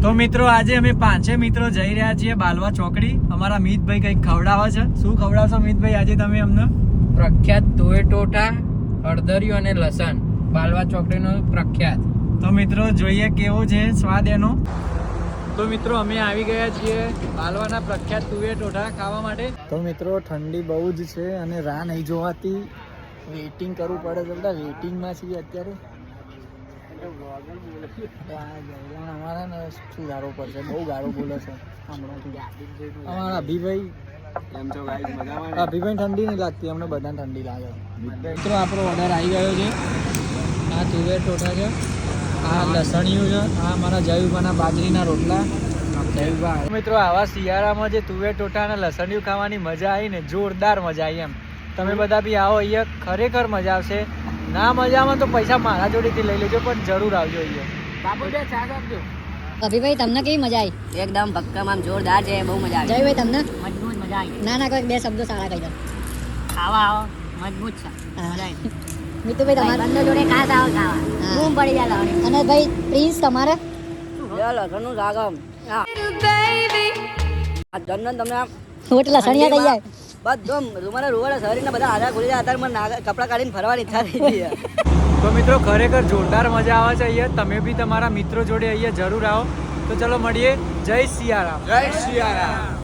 તો મિત્રો આજે અમે 5 મિત્રો જઈ રહ્યા છીએ બાલવા ચોકડી. અમારા મિતભાઈ કંઈક ખવડાવે છે. શું ખવડાવશો મિતભાઈ આજે તમે અમને? પ્રખ્યાત તુવેર ટોઠા, હળદરિયું અને લસણ, બાલવા ચોકડીનો પ્રખ્યાત. તો મિત્રો જોઈએ કેવો છે સ્વાદ એનો. તો મિત્રો અમે આવી ગયા છીએ બાલવાના પ્રખ્યાત તુવેર ટોઠા ખાવા માટે. તો મિત્રો ઠંડી બહુ જ છે અને રાહ નહીં જોવાતી, વેઇટિંગ કરવું પડે છે. બધા વેઇટિંગમાં છીએ અત્યારે. અમારા ને શું ગાળો પડશે, બહુ ગાળો બોલે છે અમારા અભિભાઈ. અભિભાઈ ઠંડી નહીં લાગતી, અમને બધાને ઠંડી લાગે. મિત્રો આપણો ઓર્ડર આવી ગયો છે. આ તુવેર ટોઠા છે, આ લસણિયું છે, આ અમારા જયુબાના બાજરીના રોટલા. મિત્રો આવા શિયાળામાં જે તુવેર ટોઠા અને લસણિયું ખાવાની મજા આવી ને, જોરદાર મજા આવી. એમ તમે બધા બી આવો, અહીંયા ખરેખર મજા આવશે. ના મજા આવે તો પૈસા મારા જોડેથી લઈ લેજો, પણ જરૂર આવજો અહીંયા. બાબુ બે ચા આપજો. અભિભાઈ તમને કેવી મજા આવી? એકદમ ભક્કમ જોરદાર છે, બહુ મજા આવી. જયભાઈ તમને? મજબૂત મજા આવી. ના ના, કોઈ બે શબ્દો સારા કહી દો. ખાવા આવો, મજબૂત છે. મજા આવી. મિતુભાઈ તમારે? બંને જોડે ખાસ આવો ખાવા. બૂમ પડી જાય. અને ભાઈ પ્રિન્સ તમારે? લસણનું શાક આ જન્નત તમને આમ હોટ લસણિયા થઈ જાય. બધું રૂમાના રૂવાડા શરીરના બધા આધાર ખુલી જાય. અત્યારે મને કપડાં કાઢીને ફરવાની ઈચ્છા થઈ ગઈ. તો મિત્રો ખરેખર જોરદાર મજા આવે છે અહીંયા. તમે બી તમારા મિત્રો જોડે અહીંયા જરૂર આવો. તો ચલો મળીએ. જય સિયારામ. જય સિયારામ.